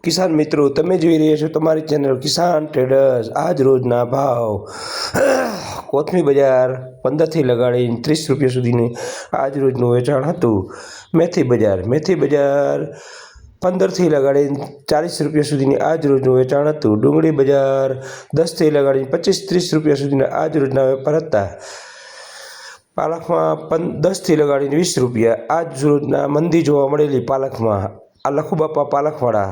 કિસાન મિત્રો, તમે જોઈ રહ્યા છો તમારી ચેનલ કિસાન ટ્રેડર્સ। આજ રોજના ભાવ કોથમી બજાર 15થી લગાડીને 30 રૂપિયા સુધીની આજ રોજનું વેચાણ હતું। મેથી બજાર 15થી લગાડીને 40 રૂપિયા સુધીની આજ રોજનું વેચાણ હતું। ડુંગળી બજાર 10થી લગાડીને 25-30 રૂપિયા સુધીના આજ રોજના વેપાર હતા। પાલકમાં 10થી લગાડીને 20 રૂપિયા આજ રોજના મંદી જોવા મળેલી। પાલકમાં આ લખુબાપા પાલકવાળા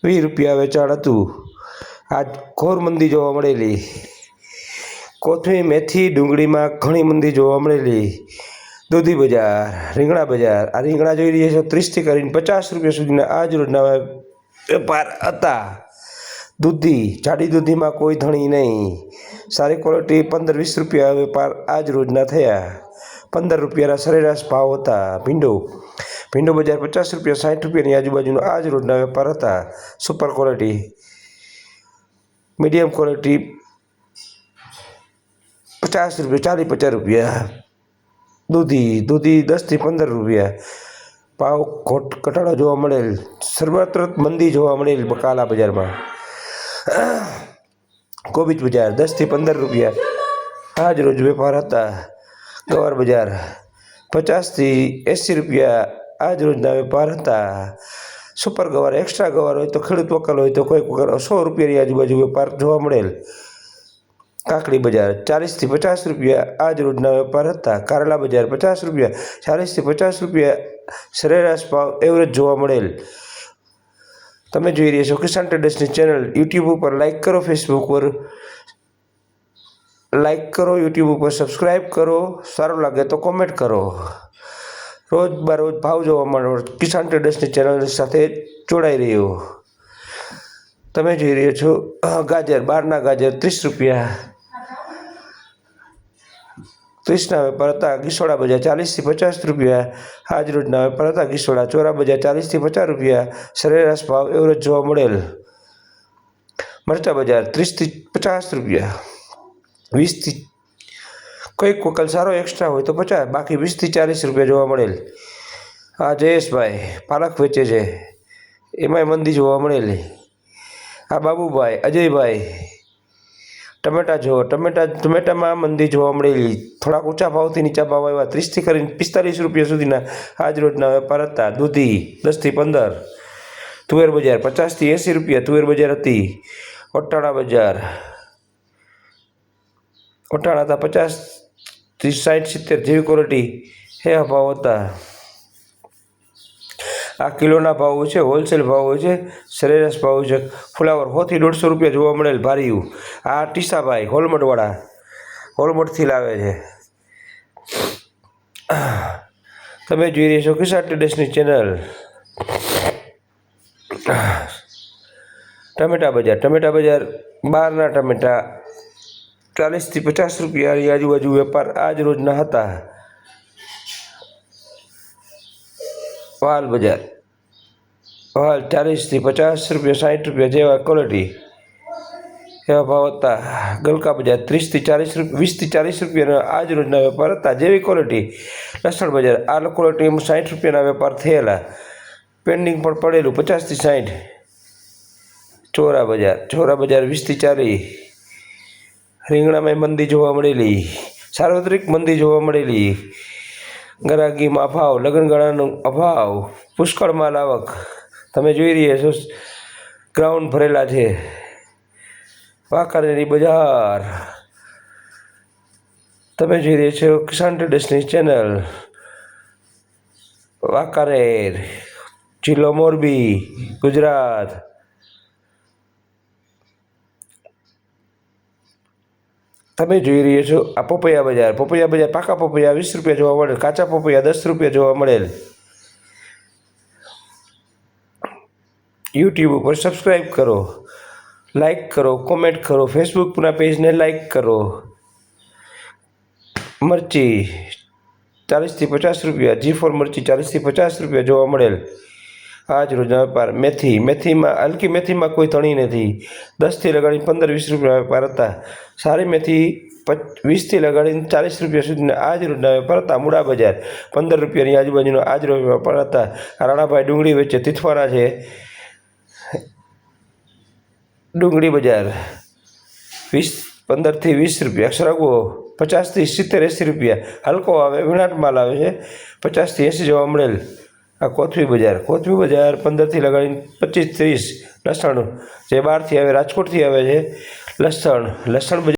20 રૂપિયા વેચાણ હતું। આજ ઘોર મંદી જોવા મળેલી। કોથમી મેથી ડુંગળીમાં ઘણી મંદી જોવા મળેલી। દૂધી બજાર રીંગણા બજાર આ રીંગણા જોઈ રહ્યા છો 30થી કરીને 50 રૂપિયા સુધીના આજ રોજના વેપાર હતા। દૂધી જાડી દૂધીમાં કોઈ ધણી નહીં। સારી ક્વોલિટી 15-20 રૂપિયા વેપાર આજ રોજના થયા। 15 રૂપિયાના સરેરાશ ભાવ હતા। ભીંડો બજાર 50 રૂપિયા 60 રૂપિયાની આજુબાજુનો આજ રોજના વેપાર હતા। સુપર ક્વોલિટી મીડિયમ ક્વોલિટી 50 રૂપિયા 40-50 રૂપિયા। દૂધી 10થી 15 રૂપિયા ભાવ ઘટાડો જોવા મળેલ। સર્વત્ર મંદી જોવા મળેલ। બકાલા બજારમાં કોબીજ બજાર 10થી 15 રૂપિયા આજ રોજ વેપાર હતા। ગવાર બજાર 50થી 80 રૂપિયા આજ રોજના વેપાર હતા। સુપર ગવાર એક્સ્ટ્રા ગવાર હોય તો ખેડૂત વકલ હોય તો કોઈક વખત 100 રૂપિયાની આજુબાજુ વેપાર જોવા મળેલ। કાકડી બજાર 40થી 50 રૂપિયા આજ રોજના વેપાર હતા। કારેલા બજાર 50 રૂપિયા 40થી 50 રૂપિયા સરેરાશ ભાવ એવરેજ જોવા મળેલ। તમે જોઈ રહ્યા છો કિસાન ટ્રેડર્સની ચેનલ। યુટ્યુબ ઉપર લાઇક કરો, ફેસબુક પર લાઇક કરો, યુટ્યુબ ઉપર સબસ્ક્રાઈબ કરો, સારું લાગે તો કોમેન્ટ કરો। રોજ બરોજ ભાવ જોવા મળે કિસાન ટ્રેડર્સની ચેનલ સાથે જોડાઈ રહ્યો। તમે જોઈ રહ્યા છો ગાજર બહારના ગાજર 30 રૂપિયા 30ના વેપાર હતા। ગીસોડા બજાર 40થી 50 રૂપિયા આજ રોજના વેપાર હતા। ગીસોડા ચોરા બજાર 40થી 50 રૂપિયા સરેરાશ ભાવ એવરેજ જોવા મળેલ। મરચા બજાર 30થી 50 રૂપિયા 20થી કોઈક વકલ સારો એક્સ્ટ્રા હોય તો 50, બાકી 20થી 40 રૂપિયા જોવા મળેલ। આ જયેશભાઈ પાલક વેચે છે, એમાંય મંદી જોવા મળેલી। આ બાબુભાઈ અજયભાઈ ટમેટા જો ટમેટામાં મંદી જોવા મળેલી। થોડાક ઊંચા ભાવથી નીચા ભાવ આવ્યા। 30થી કરીને 45 રૂપિયા સુધીના આજ રોજના વેપાર હતા। દૂધી 10થી 15। તુવેર બજાર 50થી 80 રૂપિયા તુવેર બજાર હતી। વટાણા બજાર વટાણા હતા 50થી 60-70 જેવી ક્વોલિટી એવા ભાવ હતા। આ કિલોના ભાવ હોય છે, હોલસેલ ભાવ હોય છે, સરેરાશ ભાવ હોય છે। ફુલાવર 100થી 150 રૂપિયા જોવા મળેલ ભારીયું। આ ટીસાભાઈ હોલમટવાળા હોલમટથી લાવે છે। તમે જોઈ રહ્યા છો કિસાન ટ્રેડર્સની ચેનલ। ટમેટા બજાર બહારના ટમેટા 40થી 50 રૂપિયાની આજુબાજુ વેપાર આજ રોજના હતા। વાલ બજાર 40થી 50 રૂપિયા 60 રૂપિયા જેવા ક્વોલિટી એવા ભાવ હતા। ગલકા બજાર 30થી 40 20થી 40 રૂપિયાના આજ રોજના વેપાર હતા જેવી ક્વોલિટી। લસણ બજાર આ ક્વોલિટી 60 રૂપિયાના વેપાર થયેલા, પેન્ડિંગ પણ પડેલું 50થી 60। ચોરા બજાર 20થી 40। રીંગણામાં મંદી જોવા મળેલી, સાર્વત્રિક મંદી જોવા મળેલી। ગરાગીમાં અભાવ, લગ્નગાળાનો અભાવ, પુષ્કળ માલ આવક તમે જોઈ રહ્યા છો, ગ્રાઉન્ડ ભરેલા છે। વાંકાનેરની બજાર તમે જોઈ રહ્યા છો કિસાન ટ્રેડર્સની ચેનલ। વાંકાનેર જિલ્લો મોરબી, ગુજરાત। તમે જોઈ રહ્યા છો આ પપૈયા બજાર પાકા પપૈયા 20 રૂપિયા જોવા મળેલ। કાચા પપૈયા 10 રૂપિયા જોવા મળેલ। યુટ્યુબ ઉપર સબસ્ક્રાઈબ કરો, લાઇક કરો, કોમેન્ટ કરો, ફેસબુકના પેજને લાઇક કરો। મરચી 40થી 50 રૂપિયા G4 મરચી 40થી 50 રૂપિયા જોવા મળેલ આજ રોજના વેપાર। મેથીમાં હલકી મેથીમાં કોઈ ધણી નથી। 10થી લગાડીને 15-20 રૂપિયા વેપાર હતા। સારી મેથી 20થી લગાડીને 40 રૂપિયા સુધીના આજ રોજના વેપાર હતા। મૂળા બજાર 15 રૂપિયાની આજુબાજુનો આજ રોજ વેપાર હતા। રાણાભાઈ ડુંગળી વેચે તીથવાના છે, ડુંગળી બજાર 15થી 20 રૂપિયા. સરગવો 50થી 70 80 રૂપિયા. હલકો આવે, વિણાટ માલ આવે છે, 50થી 80 જોવા મળેલ. આ કોથમી બજાર 15થી લગાડીને 25 30. લસણ જે બહારથી આવે, રાજકોટથી આવે છે લસણ બજાર